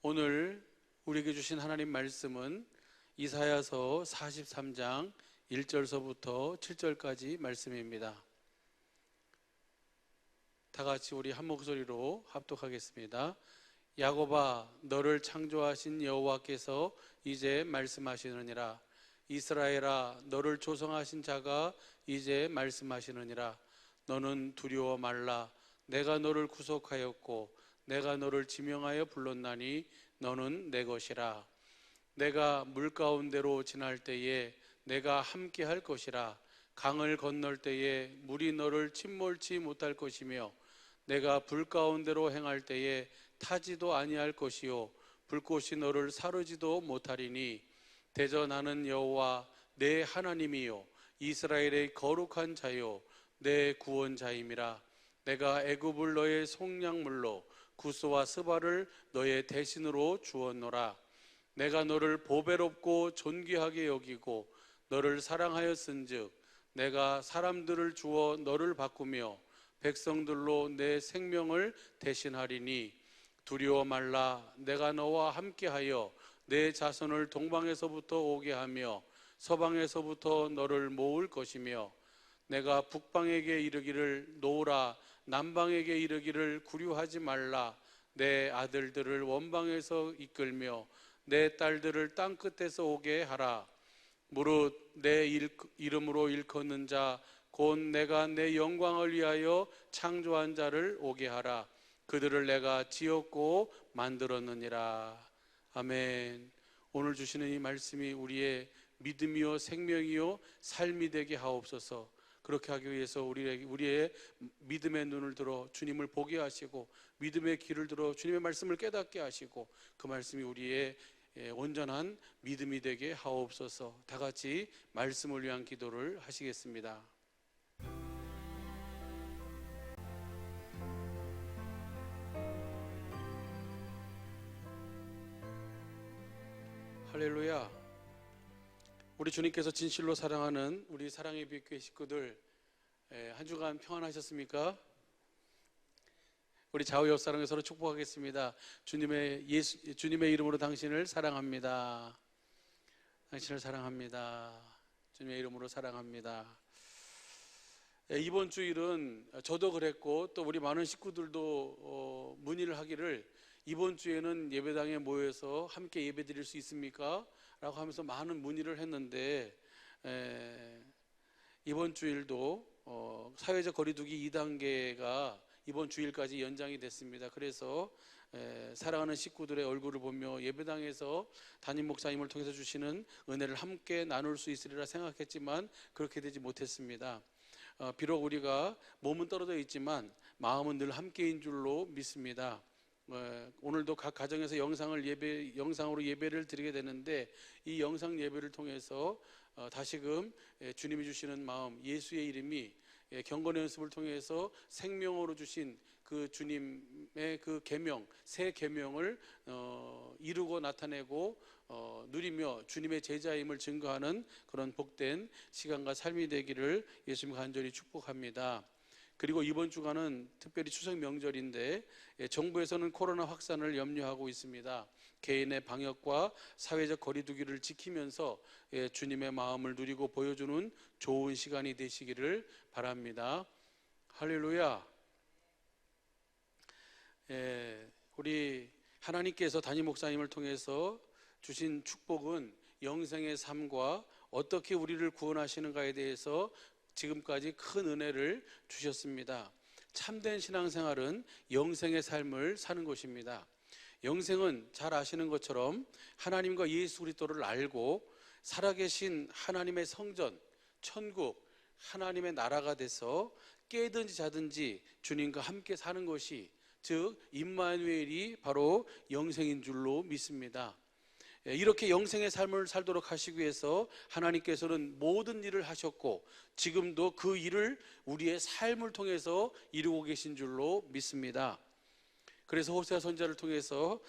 오늘 우리에게 주신 하나님 말씀은 이사야서 43장 1절서부터 7절까지 말씀입니다. 다 같이 우리 한 목소리로 합독하겠습니다. 야곱아, 너를 창조하신 여호와께서 이제 말씀하시느니라. 이스라엘아, 너를 조성하신 자가 이제 말씀하시느니라. 너는 두려워 말라. 내가 너를 구속하였고 내가 너를 지명하여 불렀나니 너는 내 것이라. 내가 물 가운데로 지날 때에 내가 함께 할 것이라. 강을 건널 때에 물이 너를 침몰치 못할 것이며 내가 불 가운데로 행할 때에 타지도 아니할 것이요 불꽃이 너를 사르지도 못하리니 대저 나는 여호와 내 하나님이요 이스라엘의 거룩한 자요 내 구원자임이라. 내가 애굽을 너의 속량물로 구스와 스바를 너의 대신으로 주었노라. 내가 너를 보배롭고 존귀하게 여기고 너를 사랑하였은즉 내가 사람들을 주어 너를 바꾸며 백성들로 내 생명을 대신하리니 두려워 말라. 내가 너와 함께하여 내 자손을 동방에서부터 오게 하며 서방에서부터 너를 모을 것이며 내가 북방에게 이르기를 놓으라. 남방에게 이르기를 구류하지 말라. 내 아들들을 원방에서 이끌며 내 딸들을 땅끝에서 오게 하라. 무릇 내 이름으로 일컫는 자 곧 내가 내 영광을 위하여 창조한 자를 오게 하라. 그들을 내가 지었고 만들었느니라. 아멘. 오늘 주시는 이 말씀이 우리의 믿음이요 생명이요 삶이 되게 하옵소서. 그렇게 하기 위해서 우리의 믿음의 눈을 들어 주님을 보게 하시고 믿음의 귀를 들어 주님의 말씀을 깨닫게 하시고 그 말씀이 우리의 온전한 믿음이 되게 하옵소서. 다 같이 말씀을 위한 기도를 하시겠습니다. 할렐루야. 우리 주님께서 진실로 사랑하는 우리 사랑의 빛교회 식구들, 한 주간 평안하셨습니까? 우리 좌우 옆 사람에 서로 축복하겠습니다. 주님의 이름으로 당신을 사랑합니다. 당신을 사랑합니다. 주님의 이름으로 사랑합니다. 이번 주일은 저도 그랬고 또 우리 많은 식구들도 문의를 하기를 이번 주에는 예배당에 모여서 함께 예배 드릴 수 있습니까? 라고 하면서 많은 문의를 했는데 이번 주일도 사회적 거리두기 2단계가 이번 주일까지 연장이 됐습니다. 그래서 사랑하는 식구들의 얼굴을 보며 예배당에서 담임 목사님을 통해서 주시는 은혜를 함께 나눌 수 있으리라 생각했지만 그렇게 되지 못했습니다. 비록 우리가 몸은 떨어져 있지만 마음은 늘 함께인 줄로 믿습니다. 오늘도 각 가정에서 영상으로 예배를 드리게 되는데 이 영상 예배를 통해서 다시금 주님이 주시는 마음, 예수의 이름이 경건의 연습을 통해서 생명으로 주신 그 주님의 그 계명, 새 계명을 이루고 나타내고 누리며 주님의 제자임을 증거하는 그런 복된 시간과 삶이 되기를 예수님 간절히 축복합니다. 그리고 이번 주간은 특별히 추석 명절인데 정부에서는 코로나 확산을 염려하고 있습니다. 개인의 방역과 사회적 거리두기를 지키면서 주님의 마음을 누리고 보여주는 좋은 시간이 되시기를 바랍니다. 할렐루야. 우리 하나님께서 담임 목사님을 통해서 주신 축복은 영생의 삶과 어떻게 우리를 구원하시는가에 대해서 지금까지 큰 은혜를 주셨습니다. 참된 신앙생활은 영생의 삶을 사는 것입니다. 영생은 잘 아시는 것처럼 하나님과 예수 그리스도를 알고 살아계신 하나님의 성전, 천국, 하나님의 나라가 돼서 깨든지 자든지 주님과 함께 사는 것이 즉 임마누엘이 바로 영생인 줄로 믿습니다. 이렇게 영생의 삶을 살도록 하시기 위해서 하나님께서는 모든 일을 하셨고 지금도 그 일을 우리의 삶을 통해서 이루고 계신 줄로 믿습니다. 그래서 호세아 선지자를 통해서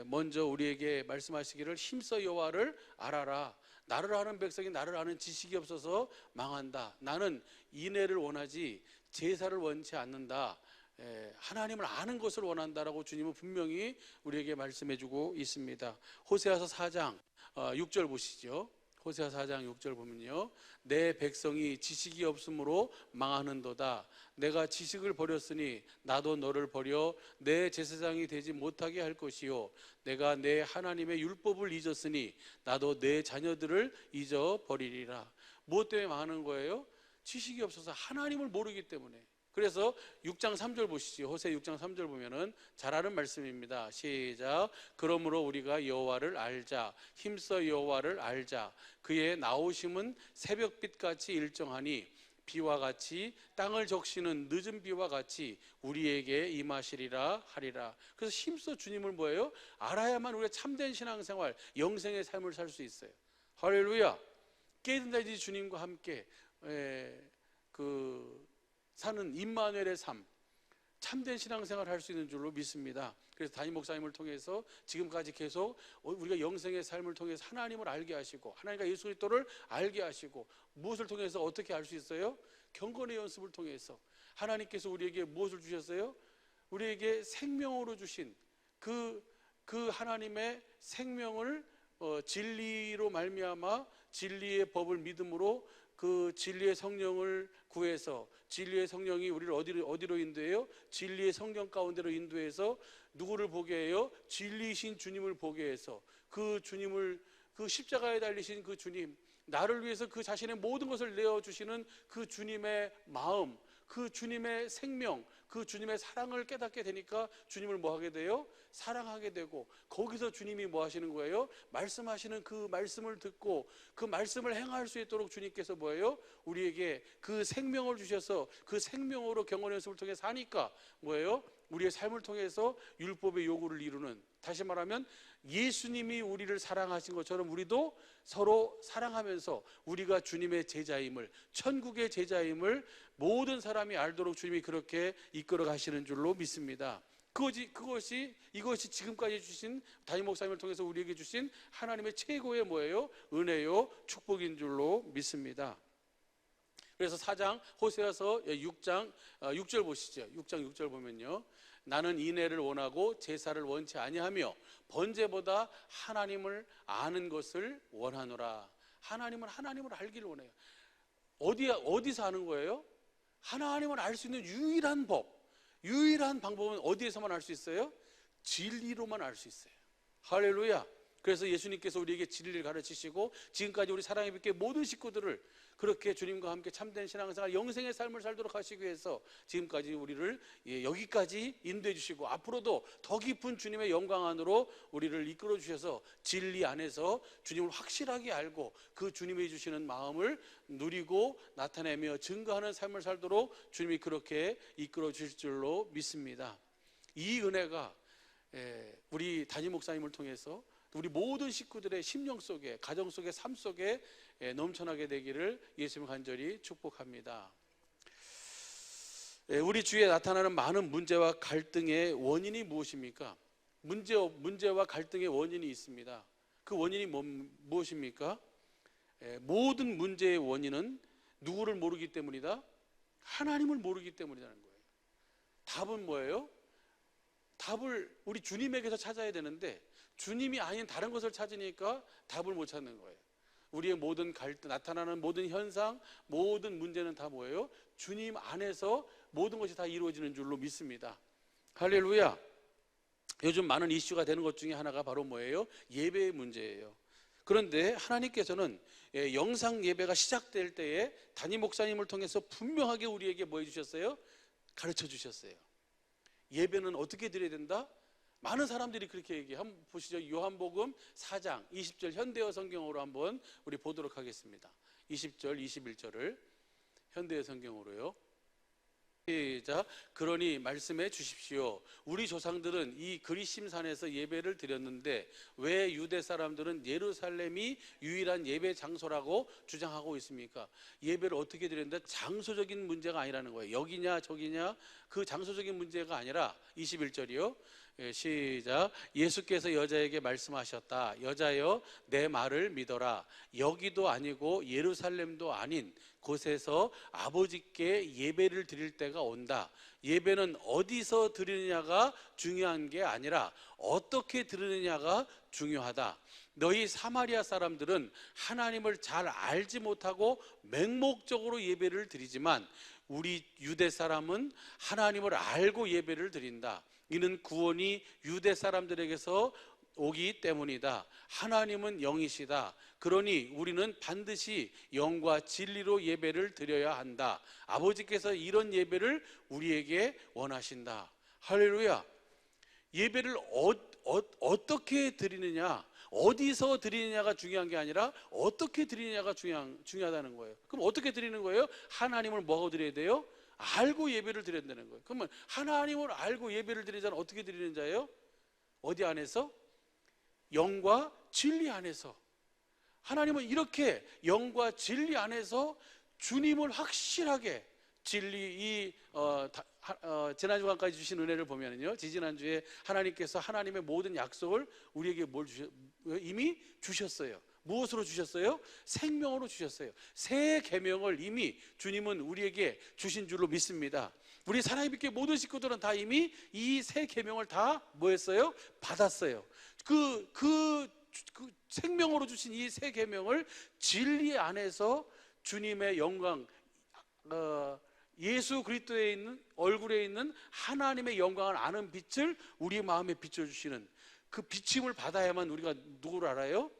먼저 우리에게 말씀하시기를 힘써 여호와를 알아라. 나를 아는 백성이 나를 아는 지식이 없어서 망한다. 나는 인애를 원하지 제사를 원치 않는다. 하나님을 아는 것을 원한다라고 주님은 분명히 우리에게 말씀해주고 있습니다. 호세아서 4장 6절 보시죠. 호세아 4장 6절 보면요, 내 백성이 지식이 없으므로 망하는도다. 내가 지식을 버렸으니 나도 너를 버려 내 제사장이 되지 못하게 할 것이요, 내가 내 하나님의 율법을 잊었으니 나도 내 자녀들을 잊어버리리라. 무엇 때문에 망하는 거예요? 지식이 없어서, 하나님을 모르기 때문에. 그래서 6장 3절 보시죠. 호세 6장 3절 보면은 잘 아는 말씀입니다. 시작. 그러므로 우리가 여호와를 알자. 힘써 여호와를 알자. 그의 나오심은 새벽빛같이 일정하니 비와 같이 땅을 적시는 늦은 비와 같이 우리에게 임하시리라 하리라. 그래서 힘써 주님을 뭐예요? 알아야만 우리가 참된 신앙생활, 영생의 삶을 살 수 있어요. 할렐루야. 깨든다지 주님과 함께 사는 임마누엘의 삶, 참된 신앙생활을 할 수 있는 줄로 믿습니다. 그래서 담임 목사님을 통해서 지금까지 계속 우리가 영생의 삶을 통해서 하나님을 알게 하시고, 하나님과 예수 그리스도를 알게 하시고, 무엇을 통해서 어떻게 알 수 있어요? 경건의 연습을 통해서. 하나님께서 우리에게 무엇을 주셨어요? 우리에게 생명으로 주신 그 하나님의 생명을 진리로 말미암아 진리의 법을 믿음으로 그 진리의 성령을 구해서, 진리의 성령이 우리를 어디로 인도해요? 진리의 성령 가운데로 인도해서 누구를 보게 해요? 진리이신 주님을 보게 해서, 그 주님을, 그 십자가에 달리신 그 주님, 나를 위해서 그 자신의 모든 것을 내어주시는 그 주님의 마음, 그 주님의 생명, 그 주님의 사랑을 깨닫게 되니까 주님을 뭐 하게 돼요? 사랑하게 되고, 거기서 주님이 뭐 하시는 거예요? 말씀하시는 그 말씀을 듣고 그 말씀을 행할 수 있도록 주님께서 뭐예요? 우리에게 그 생명을 주셔서 그 생명으로 경건의 연습을 통해 사니까 뭐예요? 우리의 삶을 통해서 율법의 요구를 이루는, 다시 말하면 예수님이 우리를 사랑하신 것처럼 우리도 서로 사랑하면서 우리가 주님의 제자임을, 천국의 제자임을 모든 사람이 알도록 주님이 그렇게 이끌어 가시는 줄로 믿습니다. 이것이 지금까지 주신 담임 목사님을 통해서 우리에게 주신 하나님의 최고의 뭐예요? 은혜요, 축복인 줄로 믿습니다. 그래서 4장 호세아서 6장 6절 보시죠. 6장 6절 보면요, 나는 인애를 원하고 제사를 원치 아니하며 번제보다 하나님을 아는 것을 원하노라. 하나님을 알기를 원해요. 어디서 아는 거예요? 하나님을 알 수 있는 유일한 방법은 어디에서만 알 수 있어요? 진리로만 알 수 있어요. 할렐루야. 그래서 예수님께서 우리에게 진리를 가르치시고 지금까지 우리 사랑의 빛교회 모든 식구들을 그렇게 주님과 함께 참된 신앙생활, 영생의 삶을 살도록 하시기 위해서 지금까지 우리를 여기까지 인도해 주시고, 앞으로도 더 깊은 주님의 영광 안으로 우리를 이끌어 주셔서 진리 안에서 주님을 확실하게 알고 그 주님이 주시는 마음을 누리고 나타내며 증거하는 삶을 살도록 주님이 그렇게 이끌어 주실 줄로 믿습니다. 이 은혜가 우리 담임 목사님을 통해서 우리 모든 식구들의 심령 속에, 가정 속에, 삶 속에 넘쳐나게 되기를 예수님 간절히 축복합니다. 우리 주위에 나타나는 많은 문제와 갈등의 원인이 무엇입니까? 문제와 갈등의 원인이 있습니다. 그 원인이 무엇입니까? 모든 문제의 원인은 누구를 모르기 때문이다? 하나님을 모르기 때문이라는 거예요. 답은 뭐예요? 답을 우리 주님에게서 찾아야 되는데 주님이 아닌 다른 것을 찾으니까 답을 못 찾는 거예요. 우리의 모든 갈등, 나타나는 모든 현상, 모든 문제는 다 뭐예요? 주님 안에서 모든 것이 다 이루어지는 줄로 믿습니다. 할렐루야. 요즘 많은 이슈가 되는 것 중에 하나가 바로 뭐예요? 예배의 문제예요. 그런데 하나님께서는 영상 예배가 시작될 때에 담임 목사님을 통해서 분명하게 우리에게 뭐 해주셨어요? 가르쳐 주셨어요. 예배는 어떻게 드려야 된다? 많은 사람들이 그렇게 얘기해요. 한번 보시죠. 요한복음 4장 20절 현대어 성경으로 한번 우리 보도록 하겠습니다. 20절 21절을 현대어 성경으로요. 시작. 그러니 말씀해 주십시오. 우리 조상들은 이 그리심산에서 예배를 드렸는데 왜 유대 사람들은 예루살렘이 유일한 예배 장소라고 주장하고 있습니까? 예배를 어떻게 드렸는데 장소적인 문제가 아니라는 거예요. 여기냐 저기냐 그 장소적인 문제가 아니라 21절이요. 시작. 예수께서 여자에게 말씀하셨다. 여자여, 내 말을 믿어라. 여기도 아니고 예루살렘도 아닌 곳에서 아버지께 예배를 드릴 때가 온다. 예배는 어디서 드리느냐가 중요한 게 아니라 어떻게 드리느냐가 중요하다. 너희 사마리아 사람들은 하나님을 잘 알지 못하고 맹목적으로 예배를 드리지만 우리 유대 사람은 하나님을 알고 예배를 드린다. 이는 구원이 유대 사람들에게서 오기 때문이다. 하나님은 영이시다. 그러니 우리는 반드시 영과 진리로 예배를 드려야 한다. 아버지께서 이런 예배를 우리에게 원하신다. 할렐루야. 예배를 어떻게 드리느냐, 어디서 드리느냐가 중요한 게 아니라 어떻게 드리느냐가 중요하다는 거예요. 그럼 어떻게 드리는 거예요? 하나님을 뭐하고 드려야 돼요? 알고 예배를 드려야 되는 거예요. 그러면 하나님을 알고 예배를 드리는 자는 어떻게 드리는 자예요? 어디 안에서? 영과 진리 안에서. 하나님은 이렇게 영과 진리 안에서 주님을 확실하게 진리, 지난주간까지 주신 은혜를 보면요, 지지난주에 하나님께서 하나님의 모든 약속을 우리에게 이미 주셨어요. 무엇으로 주셨어요? 생명으로 주셨어요. 새 계명을 이미 주님은 우리에게 주신 줄로 믿습니다. 우리 사랑의 빛교회 모든 식구들은 다 이미 이 새 계명을 다 뭐했어요? 받았어요. 그 생명으로 주신 이 새 계명을 진리 안에서 주님의 영광, 예수 그리스도에 있는 얼굴에 있는 하나님의 영광을 아는 빛을 우리 마음에 비춰주시는 그 비침을 받아야만 우리가 누구를 알아요?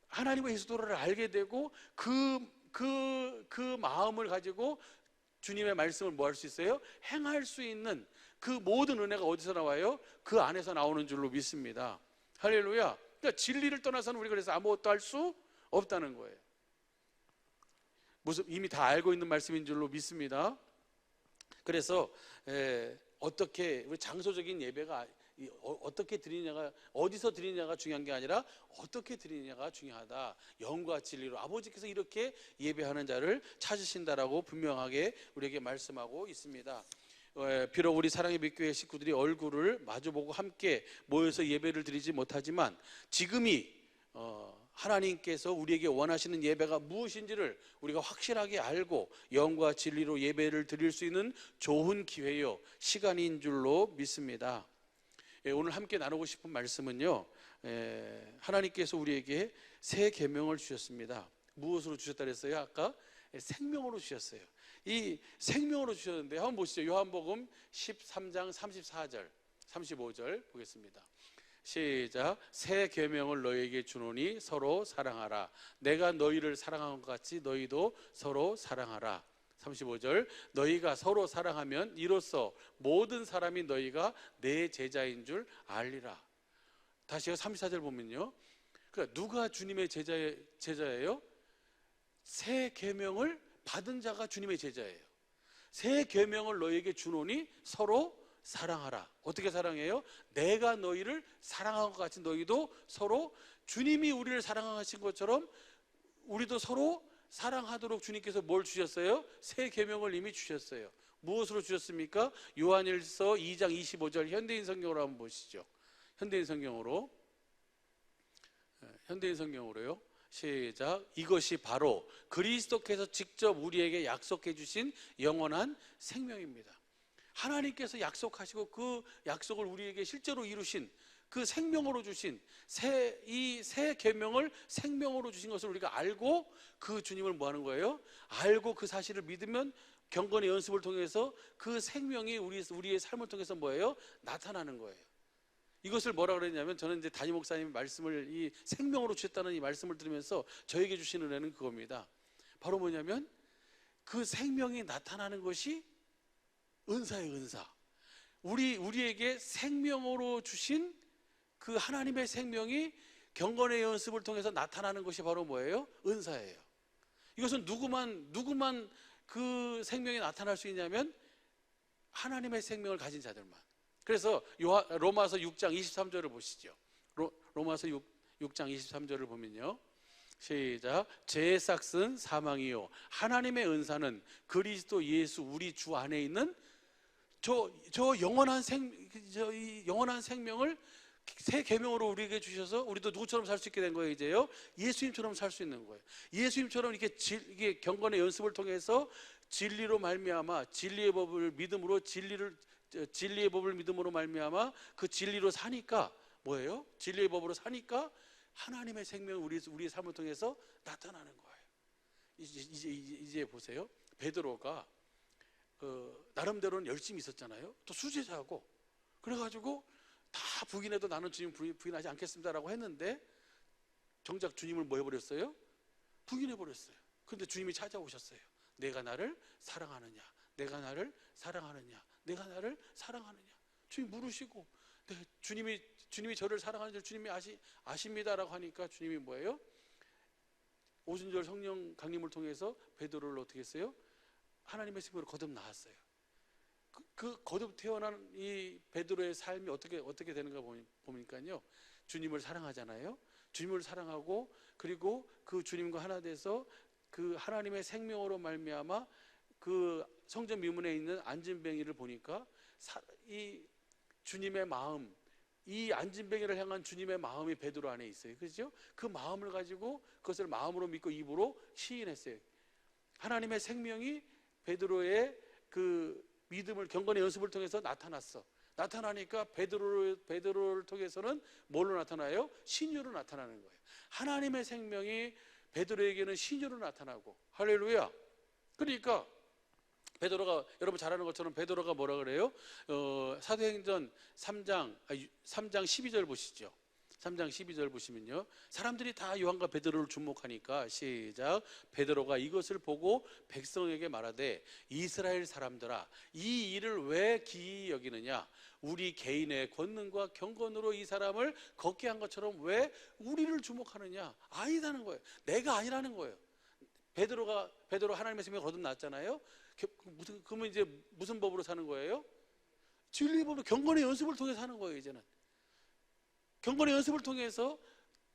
하나님과 예수도를 알게 되고 그 마음을 가지고 주님의 말씀을 뭐 할 수 있어요? 행할 수 있는 그 모든 은혜가 어디서 나와요? 그 안에서 나오는 줄로 믿습니다. 할렐루야. 그러니까 진리를 떠나서는 우리가 그래서 아무것도 할 수 없다는 거예요. 이미 다 알고 있는 말씀인 줄로 믿습니다. 그래서 어떻게 우리 장소적인 예배가 어떻게 드리느냐가, 어디서 드리느냐가 중요한 게 아니라 어떻게 드리느냐가 중요하다. 영과 진리로 아버지께서 이렇게 예배하는 자를 찾으신다라고 분명하게 우리에게 말씀하고 있습니다. 비록 우리 사랑의 빛교회 식구들이 얼굴을 마주보고 함께 모여서 예배를 드리지 못하지만 지금이 하나님께서 우리에게 원하시는 예배가 무엇인지를 우리가 확실하게 알고 영과 진리로 예배를 드릴 수 있는 좋은 기회요, 시간인 줄로 믿습니다. 오늘 함께 나누고 싶은 말씀은요, 하나님께서 우리에게 새 계명을 주셨습니다. 무엇으로 주셨다 그랬어요? 아까 생명으로 주셨어요. 이 생명으로 주셨는데 한번 보시죠. 요한복음 13장 34절 35절 보겠습니다. 시작. 새 계명을 너희에게 주노니 서로 사랑하라. 내가 너희를 사랑한 것 같이 너희도 서로 사랑하라. 35절. 너희가 서로 사랑하면 이로써 모든 사람이 너희가 내 제자인 줄 알리라. 다시요. 34절 보면요, 그러니까 누가 주님의 제자예요? 새 계명을 받은 자가 주님의 제자예요. 새 계명을 너희에게 주노니 서로 사랑하라. 어떻게 사랑해요? 내가 너희를 사랑한 것 같이 너희도 서로, 주님이 우리를 사랑하신 것처럼 우리도 서로 사랑하도록 주님께서 뭘 주셨어요? 새 계명을 이미 주셨어요. 무엇으로 주셨습니까? 요한일서 2장 25절 현대인 성경으로 한번 보시죠. 현대인 성경으로요. 시작. 이것이 바로 그리스도께서 직접 우리에게 약속해 주신 영원한 생명입니다. 하나님께서 약속하시고 그 약속을 우리에게 실제로 이루신 그 생명으로 주신 이 새 계명을 생명으로 주신 것을 우리가 알고 그 주님을 뭐 하는 거예요? 알고 그 사실을 믿으면 경건의 연습을 통해서 그 생명이 우리의 삶을 통해서 뭐예요? 나타나는 거예요. 이것을 뭐라 그랬냐면, 저는 이제 담임 목사님 말씀을 이 생명으로 주셨다는 이 말씀을 들으면서 저에게 주신 은혜는 그겁니다. 바로 뭐냐면 그 생명이 나타나는 것이 은사의 은사. 우리에게 생명으로 주신 그 하나님의 생명이 경건의 연습을 통해서 나타나는 것이 바로 뭐예요? 은사예요. 이것은 누구만 그 생명이 나타날 수 있냐면 하나님의 생명을 가진 자들만. 그래서 로마서 6장 23절을 보시죠. 로마서 6장 23절을 보면요, 시작. 죄의 삭은 사망이요 하나님의 은사는 그리스도 예수 우리 주 안에 있는 저 이 영원한 생명을 새 계명으로 우리에게 주셔서 우리도 누구처럼 살 수 있게 된 거예요. 이제요, 예수님처럼 살 수 있는 거예요. 예수님처럼 이게 경건의 연습을 통해서 진리로 말미암아 진리의 법을 믿음으로 진리의 법을 믿음으로 말미암아 그 진리로 사니까 뭐예요? 진리의 법으로 사니까 하나님의 생명이 우리의 삶을 통해서 나타나는 거예요. 이제 보세요. 베드로가 나름대로는 열심히 있었잖아요. 또 수제자고 그래가지고 다 부인해도 나는 주님 부인하지 않겠습니다라고 했는데 정작 주님을 뭐 해버렸어요? 부인해버렸어요. 그런데 주님이 찾아오셨어요. 내가 나를 사랑하느냐? 내가 나를 사랑하느냐? 내가 나를 사랑하느냐? 주님 물으시고 주님이 저를 사랑하는 줄 주님이 아십니다라고 하니까 주님이 뭐예요? 오순절 성령 강림을 통해서 베드로를 어떻게 했어요? 하나님의 생명으로 거듭 나왔어요. 그 거듭 태어난 이 베드로의 삶이 어떻게 되는가 보니까요, 주님을 사랑하잖아요. 주님을 사랑하고 그리고 그 주님과 하나 돼서 그 하나님의 생명으로 말미암아 그 성전 미문에 있는 안진뱅이를 보니까 이 주님의 마음, 이 안진뱅이를 향한 주님의 마음이 베드로 안에 있어요. 그렇죠? 그 마음을 가지고 그것을 마음으로 믿고 입으로 시인했어요. 하나님의 생명이 베드로의 그 믿음을 경건의 연습을 통해서 나타나니까 베드로를 통해서는 뭘로 나타나요? 신유로 나타나는 거예요. 하나님의 생명이 베드로에게는 신유로 나타나고, 할렐루야. 그러니까 베드로가, 여러분 잘 아는 것처럼 베드로가 뭐라 그래요? 사도행전 3장 12절 보시죠. 3장 12절 보시면요, 사람들이 다 요한과 베드로를 주목하니까 시작. 베드로가 이것을 보고 백성에게 말하되 이스라엘 사람들아, 이 일을 왜 기이 여기느냐? 우리 개인의 권능과 경건으로 이 사람을 걷게 한 것처럼 왜 우리를 주목하느냐? 아니라는 거예요. 내가 아니라는 거예요. 베드로 하나님의 생명을 거듭났잖아요. 그러면 이제 무슨 법으로 사는 거예요? 진리의 법으로 경건의 연습을 통해 사는 거예요. 이제는 경건의 연습을 통해서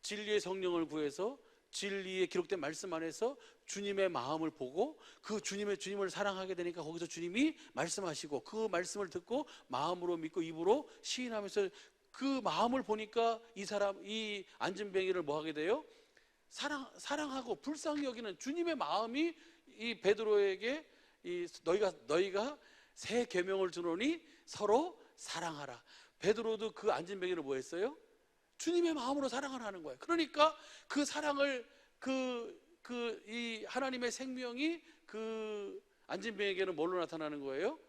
진리의 성령을 구해서 진리에 기록된 말씀 안에서 주님의 마음을 보고 그 주님을 사랑하게 되니까 거기서 주님이 말씀하시고 그 말씀을 듣고 마음으로 믿고 입으로 시인하면서 그 마음을 보니까 이 안진뱅이를 뭐 하게 돼요? 사랑하고 불쌍히 여기는 주님의 마음이 이 베드로에게 너희가 새 계명을 주노니 서로 사랑하라. 베드로도 그 안진뱅이를 뭐 했어요? 주님의 마음으로 사랑을 하는 거예요. 그러니까 그 사랑을 이 하나님의 생명이 그 안진뱅이에게는 뭘로 나타나는 거예요?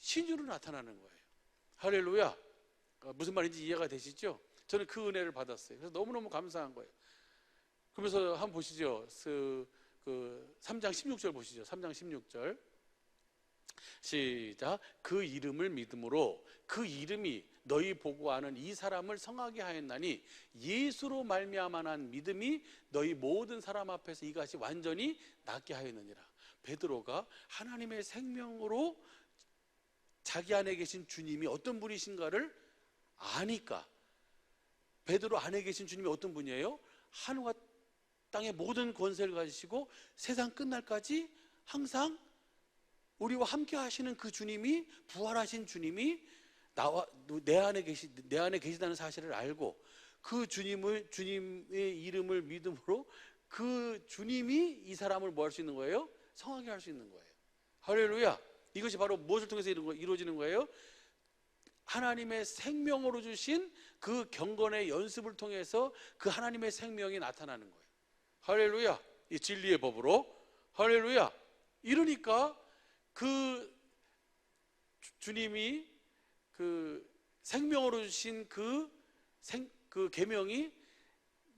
신유로 나타나는 거예요. 할렐루야. 무슨 말인지 이해가 되시죠? 저는 그 은혜를 받았어요. 그래서 너무너무 감사한 거예요. 그러면서 한번 보시죠. 그 3장 16절 보시죠. 3장 16절 시작. 그 이름을 믿음으로 그 이름이 너희 보고 아는 이 사람을 성하게 하였나니 예수로 말미암아 난 믿음이 너희 모든 사람 앞에서 이같이 완전히 낫게 하였느니라. 베드로가 하나님의 생명으로 자기 안에 계신 주님이 어떤 분이신가를 아니까, 베드로 안에 계신 주님이 어떤 분이에요? 하늘과 땅의 모든 권세를 가지시고 세상 끝날까지 항상 우리와 함께 하시는 그 주님이, 부활하신 주님이 내 안에 계시다는 사실을 알고 그 주님의 이름을 믿음으로 그 주님이 이 사람을 뭐 할 수 있는 거예요? 성하게 할 수 있는 거예요. 할렐루야. 이것이 바로 무엇을 통해서 이루어지는 거예요? 하나님의 생명으로 주신 그 경건의 연습을 통해서 그 하나님의 생명이 나타나는 거예요. 할렐루야. 이 진리의 법으로. 할렐루야. 이러니까 그 주님이 그 생명으로 주신 그 계명이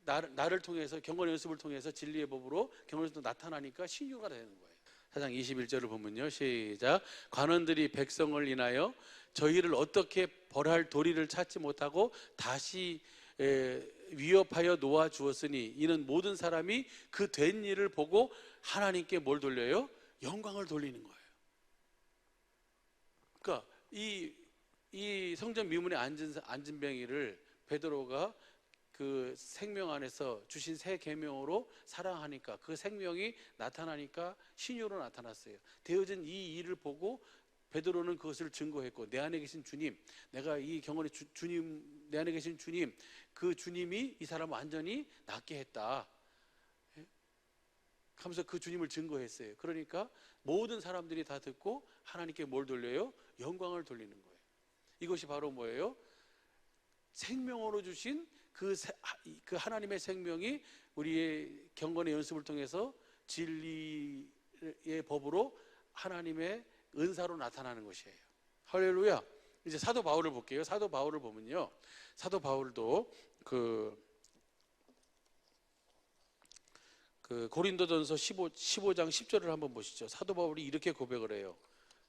나를 통해서 경건의 연습을 통해서 진리의 법으로 경건의 연습으로 나타나니까 신유가 되는 거예요. 4장 21절을 보면요, 시작. 관원들이 백성을 인하여 저희를 어떻게 벌할 도리를 찾지 못하고 다시 위협하여 놓아 주었으니 이는 모든 사람이 그 된 일을 보고 하나님께 뭘 돌려요? 영광을 돌리는 거예요. 그러니까 이 성전 미문에 앉은 안진뱅이를 베드로가 그 생명 안에서 주신 새 계명으로 사랑하니까 그 생명이 나타나니까 신유로 나타났어요. 되어진 이 일을 보고 베드로는 그것을 증거했고, 내 안에 계신 주님, 내가 이 경건의 주님, 내 안에 계신 주님, 그 주님이 이 사람을 완전히 낫게 했다 하면서 그 주님을 증거했어요. 그러니까 모든 사람들이 다 듣고 하나님께 뭘 돌려요? 영광을 돌리는 거예요. 이것이 바로 뭐예요? 생명으로 주신 그 하나님의 생명이 우리의 경건의 연습을 통해서 진리의 법으로 하나님의 은사로 나타나는 것이에요. 할렐루야. 이제 사도 바울을 볼게요. 사도 바울을 보면요, 사도 바울도 그 고린도전서 15장 10절을 한번 보시죠. 사도 바울이 이렇게 고백을 해요.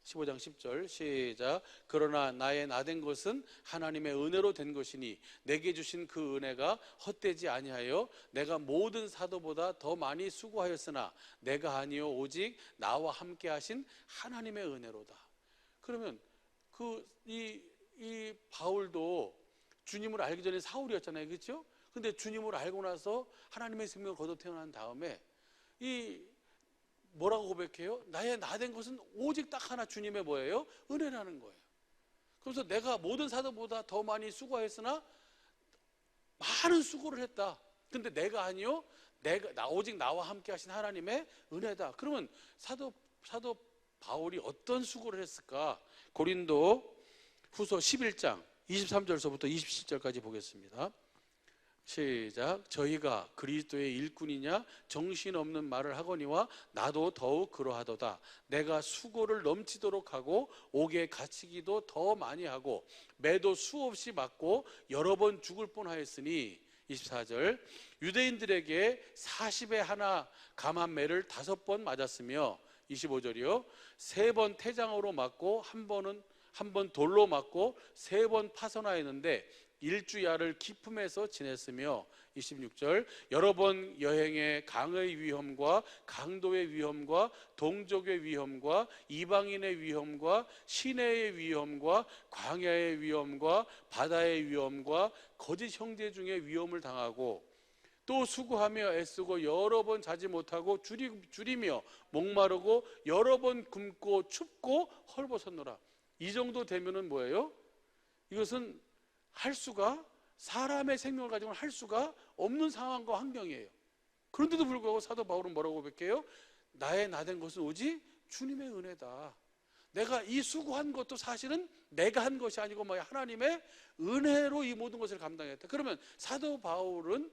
15장 10절 시작. 그러나 나의 나된 것은 하나님의 은혜로 된 것이니 내게 주신 그 은혜가 헛되지 아니하여 내가 모든 사도보다 더 많이 수고하였으나 내가 아니요 오직 나와 함께 하신 하나님의 은혜로다. 그러면 이 바울도 주님을 알기 전에 사울이었잖아요, 그렇죠? 근데 주님을 알고 나서 하나님의 생명을 거둬 태어난 다음에 이 뭐라고 고백해요? 나의 나된 것은 오직 딱 하나, 주님의 뭐예요? 은혜라는 거예요. 그래서 내가 모든 사도보다 더 많이 수고했으나 많은 수고를 했다. 근데 내가 아니요, 오직 나와 함께 하신 하나님의 은혜다. 그러면 사도 바울이 어떤 수고를 했을까? 고린도 후서 11장 23절서부터 27절까지 보겠습니다. 시작. 저희가 그리스도의 일꾼이냐 정신없는 말을 하거니와 나도 더욱 그러하도다. 내가 수고를 넘치도록 하고 옥에 갇히기도 더 많이 하고 매도 수없이 맞고 여러 번 죽을 뻔하였으니 24절. 유대인들에게 40에 하나 감한 매를 5번 맞았으며 25절이요 3번 태장으로 맞고 한 번 돌로 맞고 3번 파선하였는데 일주야를 기품에서 지냈으며 26절. 여러 번 여행에 강의 위험과 강도의 위험과 동족의 위험과 이방인의 위험과 시내의 위험과 광야의 위험과 바다의 위험과 거짓 형제 중에 위험을 당하고 또 수고하며 애쓰고 여러 번 자지 못하고 줄이며 목마르고 여러 번 굶고 춥고 헐벗었노라. 이 정도 되면은 뭐예요? 이것은 사람의 생명을 가지고는 할 수가 없는 상황과 환경이에요. 그런데도 불구하고 사도 바울은 뭐라고 고백해요? 나의 나된 것은 오직 주님의 은혜다. 내가 이 수고한 것도 사실은 내가 한 것이 아니고 하나님의 은혜로 이 모든 것을 감당했다. 그러면 사도 바울은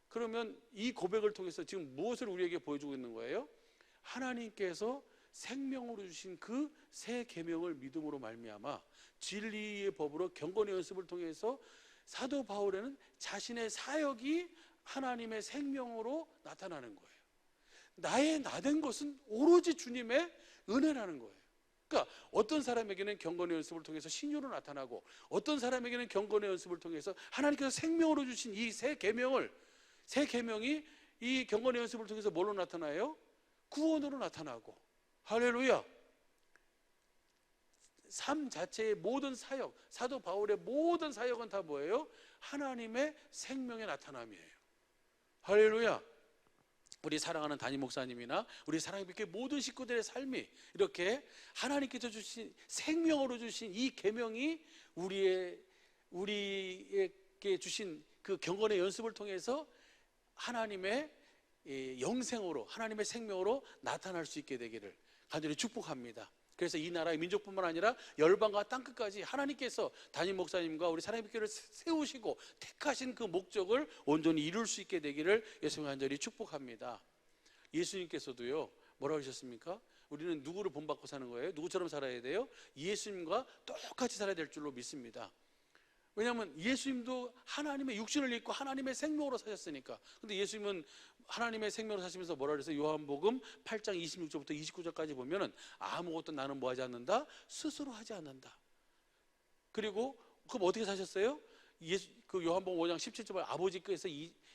그러면 이 고백을 통해서 지금 무엇을 우리에게 보여주고 있는 거예요? 하나님께서 생명으로 주신 그 새 계명을 믿음으로 말미암아 진리의 법으로 경건의 연습을 통해서 사도 바울에는 자신의 사역이 하나님의 생명으로 나타나는 거예요. 나의 나된 것은 오로지 주님의 은혜라는 거예요. 그러니까 어떤 사람에게는 경건의 연습을 통해서 신유로 나타나고 어떤 사람에게는 경건의 연습을 통해서 하나님께서 생명으로 주신 이 새 계명이 이 경건의 연습을 통해서 뭘로 나타나요? 구원으로 나타나고. 할렐루야. 삶 자체의 모든 사역, 사도 바울의 모든 사역은 다 뭐예요? 하나님의 생명의 나타남이에요. 할렐루야. 우리 사랑하는 담임 목사님이나 우리 사랑의 교회 모든 식구들의 삶이 이렇게 하나님께서 주신 생명으로 주신 이 계명이 우리에게 주신 그 경건의 연습을 통해서 하나님의 영생으로, 하나님의 생명으로 나타날 수 있게 되기를 간절히 축복합니다. 그래서 이 나라의 민족뿐만 아니라 열방과 땅끝까지 하나님께서 담임 목사님과 우리 사랑의 교회를 세우시고 택하신 그 목적을 온전히 이룰 수 있게 되기를 예수님 간절히 축복합니다. 예수님께서도요 뭐라고 하셨습니까? 우리는 누구를 본받고 사는 거예요? 누구처럼 살아야 돼요? 예수님과 똑같이 살아야 될 줄로 믿습니다. 왜냐하면 예수님도 하나님의 육신을 입고 하나님의 생명으로 사셨으니까. 근데 예수님은 하나님의 생명으로 사시면서 뭐라 그랬어요? 요한복음 8장 26절부터 29절까지 보면은 아무것도 나는 뭐 하지 않는다? 스스로 하지 않는다. 그리고 그럼 어떻게 사셨어요? 그 요한복음 5장 17절 아버지께서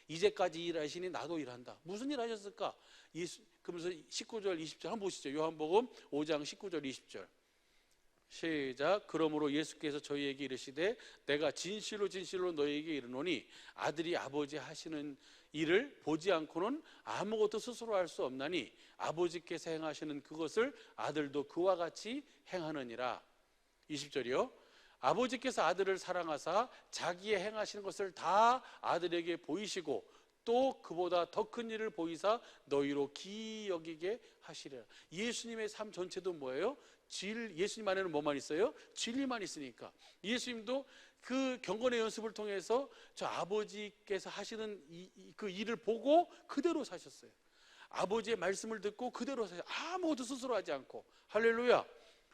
이제까지 일하시니 나도 일한다. 무슨 일 하셨을까? 그러면서 19절 20절 한번 보시죠. 요한복음 5장 19절 20절 시작. 그러므로 예수께서 저희에게 이르시되 내가 진실로 진실로 너희에게 이르노니 아들이 아버지 하시는 일을 보지 않고는 아무것도 스스로 할 수 없나니 아버지께서 행하시는 그것을 아들도 그와 같이 행하느니라. 20절이요. 아버지께서 아들을 사랑하사 자기의 행하시는 것을 다 아들에게 보이시고 또 그보다 더 큰 일을 보이사 너희로 기이 여기게 하시리라. 예수님의 삶 전체도 뭐예요? 예수님 안에는 뭐만 있어요? 진리만 있으니까. 예수님도 그 경건의 연습을 통해서 저 아버지께서 하시는 그 일을 보고 그대로 사셨어요. 아버지의 말씀을 듣고 그대로 사셨어요. 아무것도 스스로 하지 않고. 할렐루야.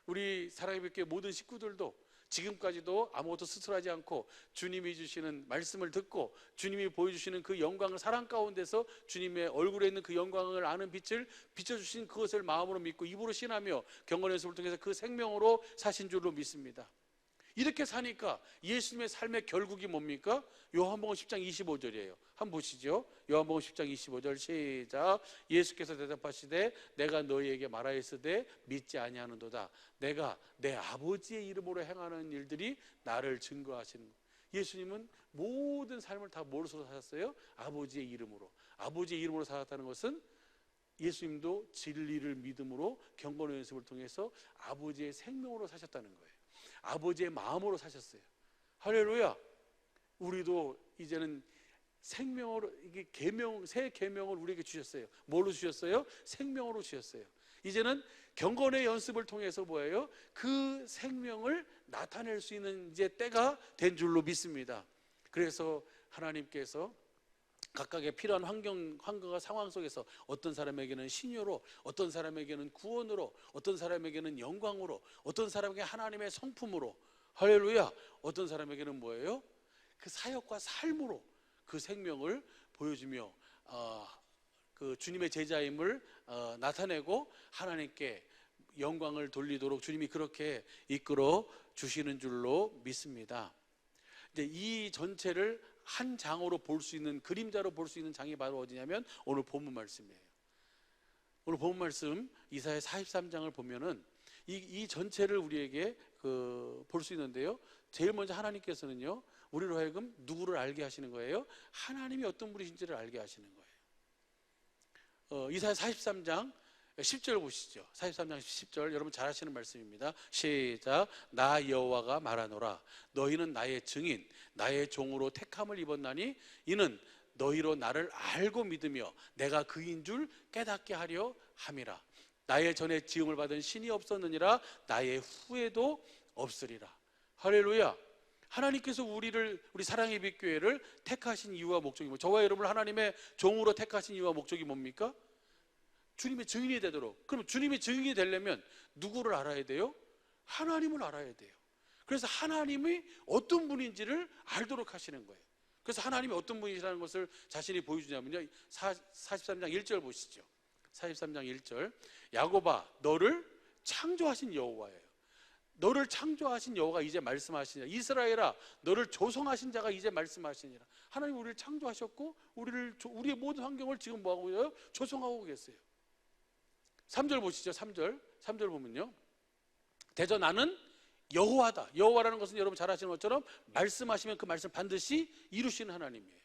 우리 사랑의 교회 모든 식구들도 지금까지도 아무것도 스스로 하지 않고 주님이 주시는 말씀을 듣고 주님이 보여주시는 그 영광을 사랑 가운데서 주님의 얼굴에 있는 그 영광을 아는 빛을 비춰주신 그것을 마음으로 믿고 입으로 신하며 경건의 연습을 통해서 그 생명으로 사신 줄로 믿습니다. 이렇게 사니까 예수님의 삶의 결국이 뭡니까? 요한복음 10장 25절이에요. 한번 보시죠. 요한복음 10장 25절 시작. 예수께서 대답하시되 내가 너희에게 말하였으되 믿지 아니하는도다. 내가 내 아버지의 이름으로 행하는 일들이 나를 증거하시는 것. 예수님은 모든 삶을 다 무엇으로 사셨어요? 아버지의 이름으로. 아버지의 이름으로 살았다는 것은 예수님도 진리를 믿음으로 경건의 연습을 통해서 아버지의 생명으로 사셨다는 거예요. 아버지의 마음으로 사셨어요. 할렐루야. 우리도 이제는 생명으로 이게 새 계명을 우리에게 주셨어요. 뭘로 주셨어요? 생명으로 주셨어요. 이제는 경건의 연습을 통해서 뭐예요? 그 생명을 나타낼 수 있는 이제 때가 된 줄로 믿습니다. 그래서 하나님께서 각각의 필요한 환경과 상황 속에서 어떤 사람에게는 신유로, 어떤 사람에게는 구원으로, 어떤 사람에게는 영광으로, 어떤 사람에게 하나님의 성품으로, 할렐루야, 어떤 사람에게는 뭐예요? 그 사역과 삶으로 그 생명을 보여주며 그 주님의 제자임을 나타내고 하나님께 영광을 돌리도록 주님이 그렇게 이끌어 주시는 줄로 믿습니다. 이제 이 전체를 한 장으로 볼 수 있는, 그림자로 볼 수 있는 장이 바로 어디냐면 오늘 본문 말씀이에요. 오늘 본문 말씀 이사야 43장을 보면은 이 전체를 우리에게 볼 수 있는데요. 제일 먼저 하나님께서는요, 우리로 하여금 누구를 알게 하시는 거예요? 하나님이 어떤 분이신지를 알게 하시는 거예요. 이사야 43장 10절 보시죠. 43장 10절 여러분 잘 아시는 말씀입니다. 시작. 나 여호와가 말하노라. 너희는 나의 증인, 나의 종으로 택함을 입었나니 이는 너희로 나를 알고 믿으며 내가 그인 줄 깨닫게 하려 함이라. 나의 전에 지음을 받은 신이 없었느니라. 나의 후에도 없으리라. 할렐루야. 하나님께서 우리 사랑의 빛교회를 택하신 이유와 목적이 뭐? 저와 여러분을 하나님의 종으로 택하신 이유와 목적이 뭡니까? 주님의 증인이 되도록. 그럼 주님의 증인이 되려면 누구를 알아야 돼요? 하나님을 알아야 돼요. 그래서 하나님이 어떤 분인지를 알도록 하시는 거예요. 그래서 하나님이 어떤 분이시라는 것을 자신이 보여주냐면요, 43장 1절 보시죠. 43장 1절. 야곱아 너를 창조하신 여호와예요. 너를 창조하신 여호와가 이제 말씀하시니라. 이스라엘아 너를 조성하신 자가 이제 말씀하시니라. 하나님 우리를 창조하셨고 우리의 모든 환경을 지금 뭐하고 있어요? 조성하고 계세요. 3절 보시죠. 3절 보면요, 대저 나는 여호와다. 여호와라는 것은 여러분 잘 아시는 것처럼 말씀하시면 그 말씀 반드시 이루시는 하나님이에요.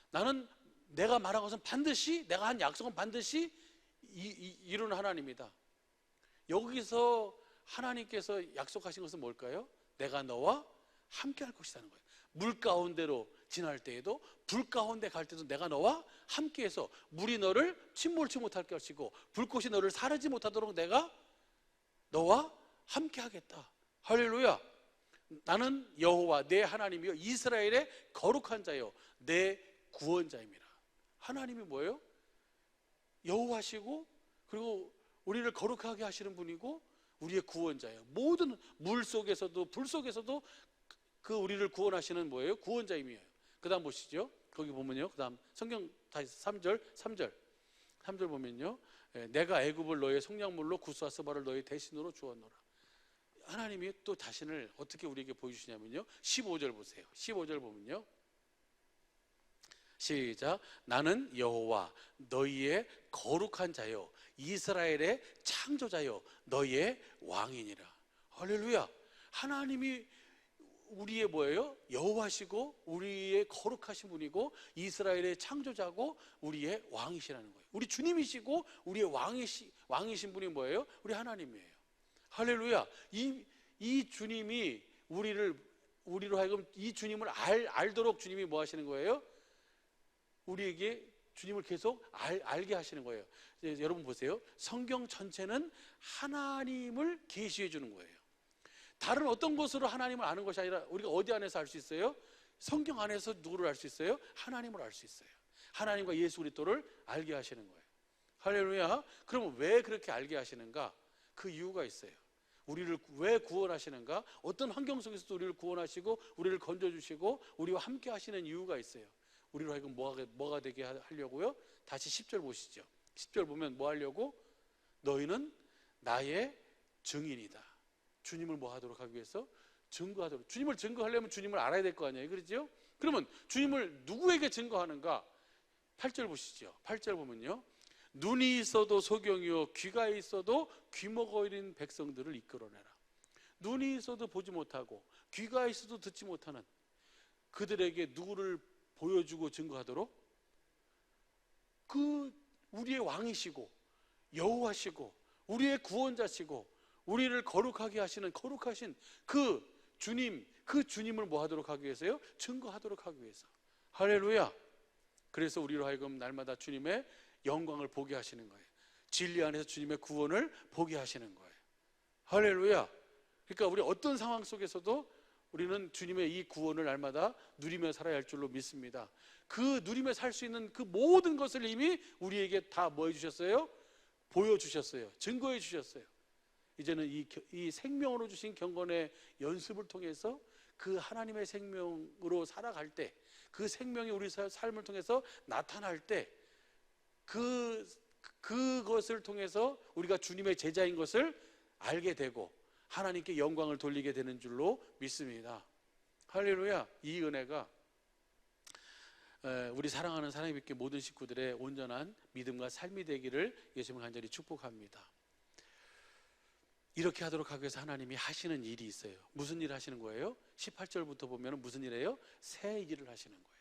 나는 내가 말한 것은 반드시, 내가 한 약속은 반드시 이루는 하나님이다. 여기서 하나님께서 약속하신 것은 뭘까요? 내가 너와 함께 할 것이라는 거예요. 물 가운데로 지날 때에도, 불 가운데 갈 때도 내가 너와 함께해서 물이 너를 침몰치 못할 것이고 불꽃이 너를 사르지 못하도록 내가 너와 함께 하겠다. 할렐루야. 나는 여호와 내 하나님이요 이스라엘의 거룩한 자요 내 구원자입니다. 하나님이 뭐예요? 여호와시고 그리고 우리를 거룩하게 하시는 분이고 우리의 구원자예요. 모든 물 속에서도 불 속에서도 그 우리를 구원하시는 뭐예요? 구원자임이에요. 그 다음 보시죠. 거기 보면요, 그 다음 성경 다시 3절 보면요, 내가 애굽을 너의 속량물로 구스와 스바를 너의 대신으로 주었노라. 하나님이 또 자신을 어떻게 우리에게 보여주시냐면요, 15절 보세요. 15절 보면요, 시작. 나는 여호와 너희의 거룩한 자요 이스라엘의 창조자요 너희의 왕이니라. 할렐루야. 하나님이 우리의 뭐예요? 여호와시고 우리의 거룩하신 분이고 이스라엘의 창조자고 우리의 왕이시라는 거예요. 우리 주님이시고 우리의 왕이신 분이 뭐예요? 우리 하나님이에요. 할렐루야. 이 주님이 우리로 하여금 이 주님을 알도록 주님이 뭐 하시는 거예요? 우리에게 주님을 계속 알게 하시는 거예요. 여러분 보세요. 성경 전체는 하나님을 계시해 주는 거예요. 다른 어떤 것으로 하나님을 아는 것이 아니라 우리가 어디 안에서 알 수 있어요? 성경 안에서 누구를 알 수 있어요? 하나님을 알 수 있어요. 하나님과 예수 그리스도를 알게 하시는 거예요. 할렐루야. 그러면 왜 그렇게 알게 하시는가? 그 이유가 있어요. 우리를 왜 구원하시는가? 어떤 환경 속에서도 우리를 구원하시고 우리를 건져주시고 우리와 함께 하시는 이유가 있어요. 우리로 하여금 뭐가 되게 하려고요? 다시 10절 보시죠. 10절 보면 뭐 하려고? 너희는 나의 증인이다. 주님을 뭐 하도록 하기 위해서? 증거하도록. 주님을 증거하려면 주님을 알아야 될 거 아니에요. 그렇죠? 그러면 주님을 누구에게 증거하는가? 8절 보시죠. 8절 보면요, 눈이 있어도 소경이요 귀가 있어도 귀머거 잃은 백성들을 이끌어내라. 눈이 있어도 보지 못하고 귀가 있어도 듣지 못하는 그들에게 누구를 보여주고 증거하도록? 그 우리의 왕이시고 여호와시고 우리의 구원자시고 우리를 거룩하게 하시는 거룩하신 그 주님을 뭐 하도록 하기 위해서요? 증거하도록 하기 위해서. 할렐루야. 그래서 우리로 하여금 날마다 주님의 영광을 보게 하시는 거예요. 진리 안에서 주님의 구원을 보게 하시는 거예요. 할렐루야. 그러니까 우리 어떤 상황 속에서도 우리는 주님의 이 구원을 날마다 누리며 살아야 할 줄로 믿습니다. 그 누리며 살 수 있는 그 모든 것을 이미 우리에게 다 뭐 해주셨어요? 보여주셨어요. 증거해 주셨어요. 이제는 이 생명으로 주신 경건의 연습을 통해서 그 하나님의 생명으로 살아갈 때, 그 생명이 우리 삶을 통해서 나타날 때, 그것을 통해서 우리가 주님의 제자인 것을 알게 되고 하나님께 영광을 돌리게 되는 줄로 믿습니다. 할렐루야. 이 은혜가 우리 사랑하는 사랑의 빛교 모든 식구들의 온전한 믿음과 삶이 되기를 예수님 간절히 축복합니다. 이렇게 하도록 하기 위해서 하나님이 하시는 일이 있어요. 무슨 일을 하시는 거예요? 18절부터 보면 무슨 일이에요? 새 일을 하시는 거예요.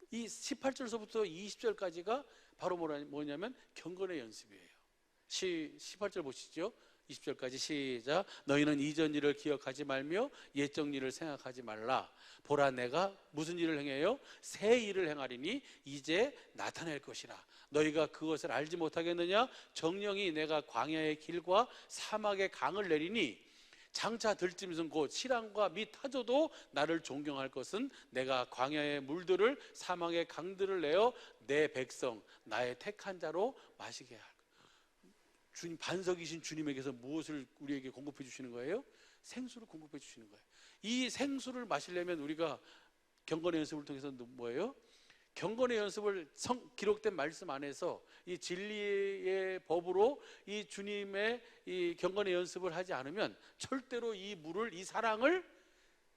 이 18절서부터 20절까지가 바로 뭐냐면 경건의 연습이에요. 18절 보시죠. 20절까지 시작. 너희는 이전 일을 기억하지 말며 옛적 일을 생각하지 말라. 보라, 내가 무슨 일을 행해요? 새 일을 행하리니 이제 나타낼 것이라. 너희가 그것을 알지 못하겠느냐? 정령이 내가 광야의 길과 사막의 강을 내리니 장차 들짐승 곧 실랑과 및 타조도 나를 존경할 것은 내가 광야의 물들을 사막의 강들을 내어 내 백성 나의 택한 자로 마시게 할. 주님, 반석이신 주님에게서 무엇을 우리에게 공급해 주시는 거예요? 생수를 공급해 주시는 거예요. 이 생수를 마시려면 우리가 경건의 연습을 통해서 뭐예요? 경건의 연습을 기록된 말씀 안에서 이 진리의 법으로 이 주님의 이 경건의 연습을 하지 않으면 절대로 이 물을, 이 사랑을,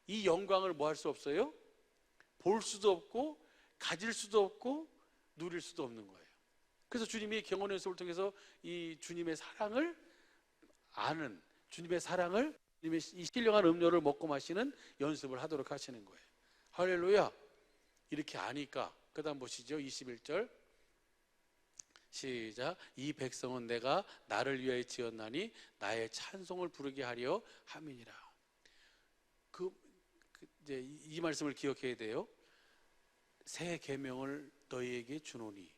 이 영광을 뭐 할 수 없어요? 볼 수도 없고 가질 수도 없고 누릴 수도 없는 거예요. 그래서 주님이 경건의 연습을 통해서 이 주님의 사랑을 아는, 주님의 사랑을, 주님의 이 신령한 음료를 먹고 마시는 연습을 하도록 하시는 거예요. 할렐루야. 이렇게 아니까 그 다음 보시죠. 21절 시작. 이 백성은 내가 나를 위하여 지었나니 나의 찬송을 부르게 하려 함이니라. 이제 이 말씀을 기억해야 돼요. 새 계명을 너희에게 주노니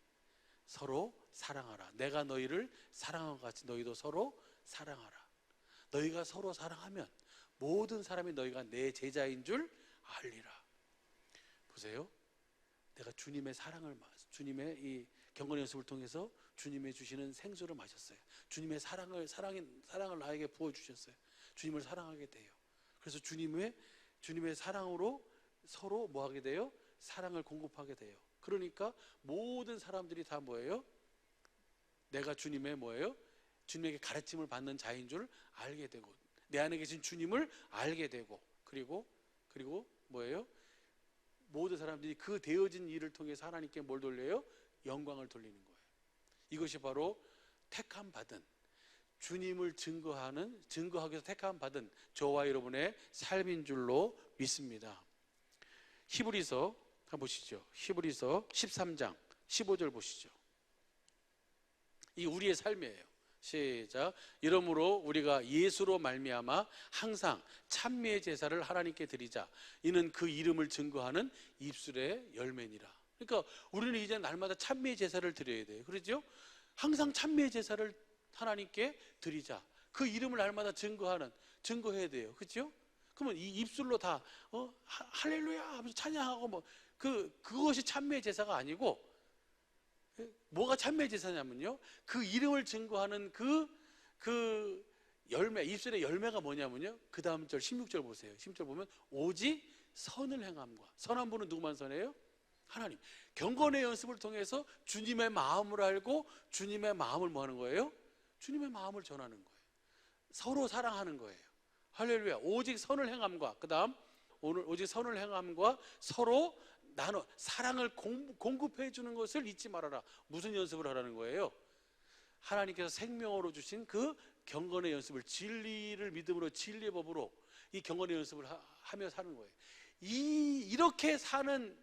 서로 사랑하라. 내가 너희를 사랑한 것 같이 너희도 서로 사랑하라. 너희가 서로 사랑하면 모든 사람이 너희가 내 제자인 줄 알리라. 보세요. 내가 주님의 사랑을, 주님의 이 경건의 연습을 통해서 주님의 주시는 생수를 마셨어요. 주님의 사랑을 나에게 부어주셨어요. 주님을 사랑하게 돼요. 그래서 주님의 사랑으로 서로 뭐 하게 돼요? 사랑을 공급하게 돼요. 그러니까 모든 사람들이 다 뭐예요? 내가 주님의 뭐예요? 주님에게 가르침을 받는 자인 줄 알게 되고 내 안에 계신 주님을 알게 되고 그리고 뭐예요? 모든 사람들이 그 되어진 일을 통해서 하나님께 뭘 돌려요? 영광을 돌리는 거예요. 이것이 바로 택함 받은 주님을 증거하기 위해서 택함 받은 저와 여러분의 삶인 줄로 믿습니다. 히브리서 한번 보시죠. 히브리서 13장 15절 보시죠. 이 우리의 삶이에요. 시작. 이러므로 우리가 예수로 말미암아 항상 찬미의 제사를 하나님께 드리자. 이는 그 이름을 증거하는 입술의 열매니라. 그러니까 우리는 이제 날마다 찬미의 제사를 드려야 돼요. 그렇죠? 항상 찬미의 제사를 하나님께 드리자. 그 이름을 날마다 증거해야 돼요. 그렇죠? 그러면 이 입술로 다 할렐루야 하면서 찬양하고 뭐 그것이 찬미의 제사가 아니고, 뭐가 찬미의 제사냐면요, 그 이름을 증거하는 그 열매, 입술의 열매가 뭐냐면요, 그 다음 절 16절 보세요. 16절 보면 오직 선을 행함과. 선한 분은 누구만 선해요? 하나님. 경건의 연습을 통해서 주님의 마음을 알고 주님의 마음을 뭐 하는 거예요? 주님의 마음을 전하는 거예요. 서로 사랑하는 거예요. 할렐루야. 오직 선을 행함과, 그 다음 오늘 오직 선을 행함과 서로 사랑을 공급해 주는 것을 잊지 말아라. 무슨 연습을 하라는 거예요? 하나님께서 생명으로 주신 그 경건의 연습을, 진리를 믿음으로, 진리의 법으로 이 경건의 연습을 하며 사는 거예요. 이렇게 사는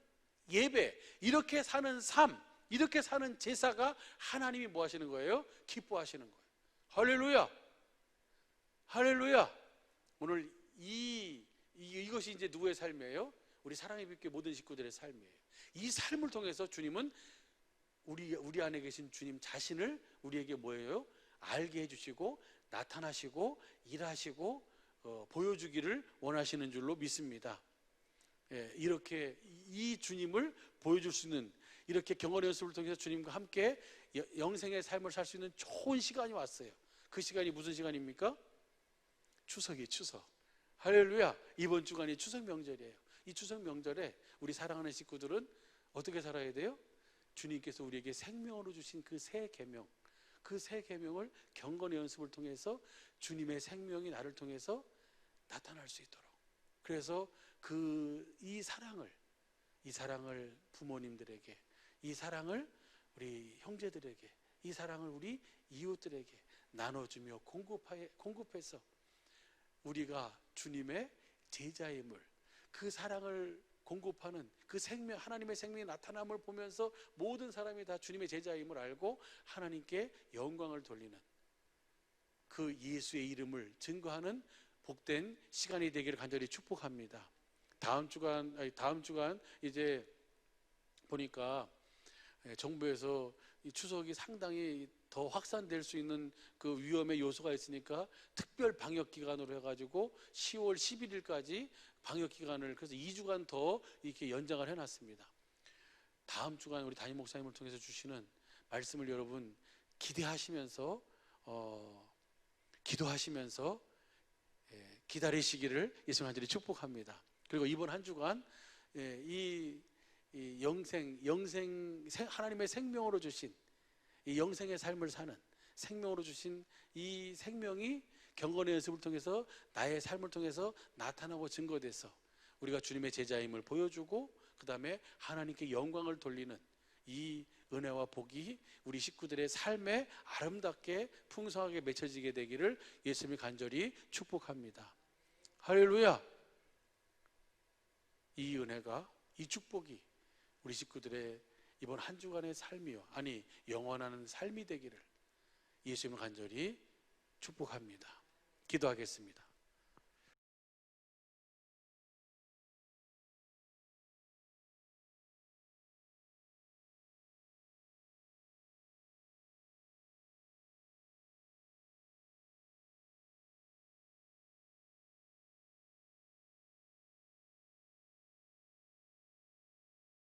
예배, 이렇게 사는 삶, 이렇게 사는 제사가 하나님이 뭐 하시는 거예요? 기뻐하시는 거예요. 할렐루야. 할렐루야. 오늘 이것이 이제 누구의 삶이에요? 우리 사랑의 빛교회 모든 식구들의 삶이에요. 이 삶을 통해서 주님은 우리 안에 계신 주님 자신을 우리에게 뭐예요? 알게 해주시고 나타나시고 일하시고 보여주기를 원하시는 줄로 믿습니다. 이렇게 이 주님을 보여줄 수 있는, 이렇게 경건의 연습을 통해서 주님과 함께 영생의 삶을 살 수 있는 좋은 시간이 왔어요. 그 시간이 무슨 시간입니까? 추석이에요. 추석. 할렐루야. 이번 주간이 추석 명절이에요. 이 추석 명절에 우리 사랑하는 식구들은 어떻게 살아야 돼요? 주님께서 우리에게 생명으로 주신 그 새 계명, 그 새 계명을 경건의 연습을 통해서 주님의 생명이 나를 통해서 나타날 수 있도록, 그래서 이 사랑을 부모님들에게, 이 사랑을 우리 형제들에게, 이 사랑을 우리 이웃들에게 나눠주며 공급해서 우리가 주님의 제자임을, 그 사랑을 공급하는 그 생명, 하나님의 생명이 나타남을 보면서 모든 사람이 다 주님의 제자임을 알고 하나님께 영광을 돌리는 그 예수의 이름을 증거하는 복된 시간이 되기를 간절히 축복합니다. 다음 주간 이제 보니까 정부에서 이 추석이 상당히 더 확산될 수 있는 그 위험의 요소가 있으니까 특별 방역 기간으로 해가지고 10월 11일까지 방역 기간을, 그래서 2주간 더 이렇게 연장을 해놨습니다. 다음 주간 우리 담임 목사님을 통해서 주시는 말씀을 여러분 기대하시면서 기도하시면서 기다리시기를 예수님 간절히 축복합니다. 그리고 이번 한 주간 이 영생 하나님의 생명으로 주신 이 영생의 삶을 사는 생명으로 주신 이 생명이 경건의 연습을 통해서 나의 삶을 통해서 나타나고 증거돼서 우리가 주님의 제자임을 보여주고, 그 다음에 하나님께 영광을 돌리는 이 은혜와 복이 우리 식구들의 삶에 아름답게 풍성하게 맺혀지게 되기를 예수님이 간절히 축복합니다. 할렐루야. 이 은혜가, 이 축복이 우리 식구들의 이번 한 주간의 삶이요, 아니 영원한 삶이 되기를 예수님을 간절히 축복합니다. 기도하겠습니다.